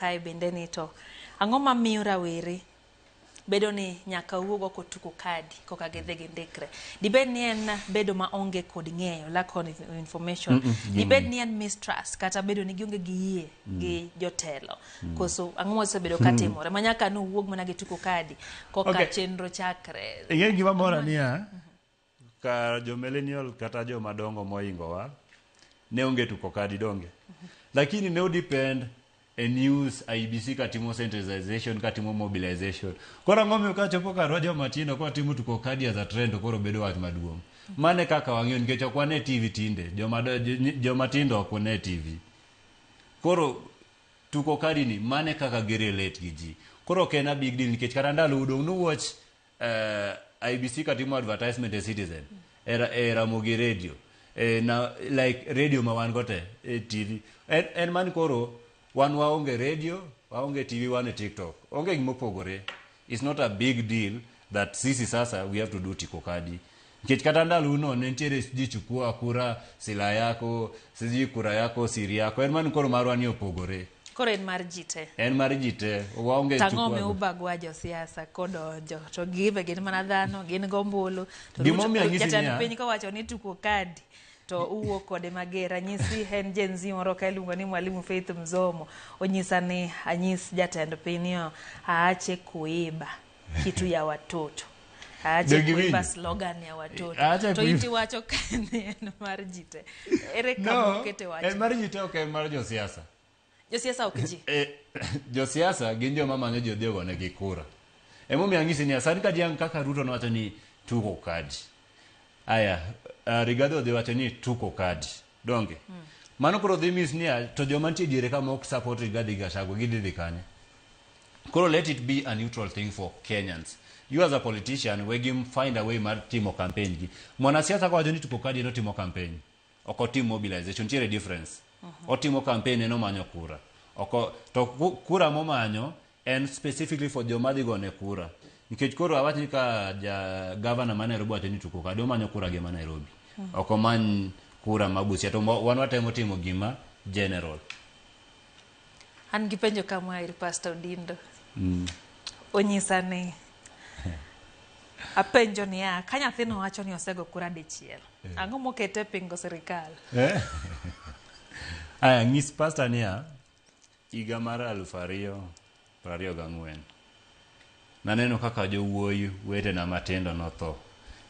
kae bende ni to ang'o mamiyo rawere bedo ni nyaka wuogo kotuko kadi koka gidhi gindikre. Dibed ni en bedo ma onge kod ng'eyo, lack of information. Dibed ni en mistrust kata bedo ni gionge gi yie gi jotelo. Koso ang'o mosebedo katimore ma nyaka no wuog mana gi tuko kadi koka chenro chakre. Ing'e gima mora niya ka jo millennial kata jo madongo moingowa ne onge tuko kadi donge. Lakini ne depend a news IBC katimo sensitization katimo mobilization. Kora ng'omi ka chopo ka rojo matino kwa timo tuko kadi as a trend koro bedo wach maduong'. Mane kaka wang'eyo nikech ok wane TV tinde. Joma tindo ok wane TV. Koro tuko kadi ni mane kaka girelate gi ji. Koro kena big deal nikech kata ndalo udong no watch IBC katimo advertisement a Citizen. Era mogi radio. Na like radio ma wan gote TV. En man koro wan waonge radio, waonge TV, wane TikTok. Onge gimopogore. It's not a big deal that sisi sasa we have to do tiko kadi. Nikech kata ndalo uno nentiere siji chukua kura sila yako, siji kura yako, siri yako. En man koro marwa ni opogore. Koro en mar jite. En mar jite. Waonge chukua. Tang'ome ubagwa jo siasa kodonjo. To gibe gin mana dhano, gin gombulu. To jatend piny kowacho ni tuko kadi. To uwo kode magera nyisi hen Gen Z moro ka iluongo ni Mwalimu Faith Mzomo onyisa ni anyis jatend pinyo aache kuiba kitu ya watoto, aache kuiba slogan ya watoto. To iti wacho kane mar jite ere kama kete wacho en mar jite ok en mar jo siasa. Jo siasa ok ji jo siasa gin joma manyo jo dhiego ne gikura. Emomiyo ang'isi ni asani ka jiang kaka Ruto nowacho ni tuko kadi. Aya Rigathi odhi wacho ni tuko kadi donge. Mano koro dhi mis niya to joma nitie diere ka mok support Rigathi Gachagua gidhi kanye. Koro let it be a neutral thing for Kenyans. You as a politician we give find a way mar timo campaign gi. Mwanasiasa kwa wacho ni tuko kadi no timo campaign. Oko timo mobilization tiere difference. Otimo campaign eno manyo kura. Oko to kura mo manyo and specifically for joma dhi gone kura. Nikech koro awach ni ka governor ma Nairobi wacho ni tuko kadi omanyo kura gi ma Nairobi. Ok omany kura mabusia to wan watemo timo gima general. An gi penjo kama ir Pastor Dindo. Onyisa ni apenjo ni ka nyathino wacho ni osego kura dichiel. Ang'o mokete pingo sirikal? Aya ng'is pastor niya higa mar 2024 naneno kaka jowuoyi wetena matindo notho.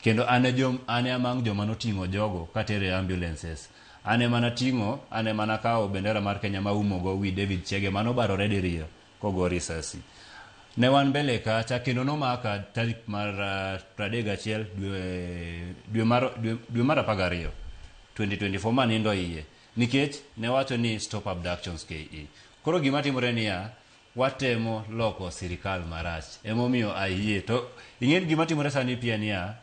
Kendo ane amang joma noting'o jogo katere ambulances. Ane mana kawo bendera mar Kenya maumogo wi David Chege manobarore diriyo kogo risasi. Ne wan mbele kacha kendo nomaka tarik mar 31 dwe mar 12 2024 manindo iye. Nikech ne wacho ni stop abductions KE. Koro gima timore niya watemo loko sirikal marach. Emomiyo ayie to ing'e gima timore sani pia niya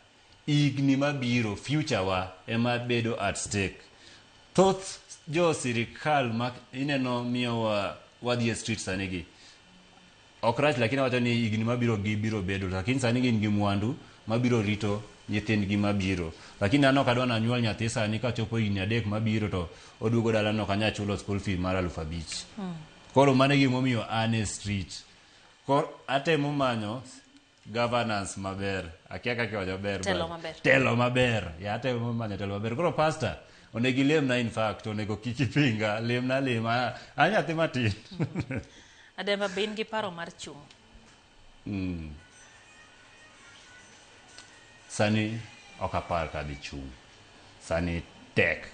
igni mabiro future wa ema bedo at stake. Thoth jo sirikal ma ineno miyo wadhi e street sani gi ok rach, lakini wacho ni igni mabiro gibiro bedo, lakini sani gin gi mwandu mabiro rito nyithindgi mabiro. Lakini an ok adwa nanyuol nyathi sani ka chopo higni 3 mabiro to oduogo dalano ok anya chulo school fee mar 5,000. Koro mano gimomiyo an e street. Koro atemo manyo governance maber. Akia kaka wajo ber. Telo maber. Ya atemo manyo telo maber. Koro pastor onego lemna in fact onego kiki pinga lemna anyathi matin. Ademba bin gi paro mar chung'. Sani ok apar ka dhi chung'. Sani tek.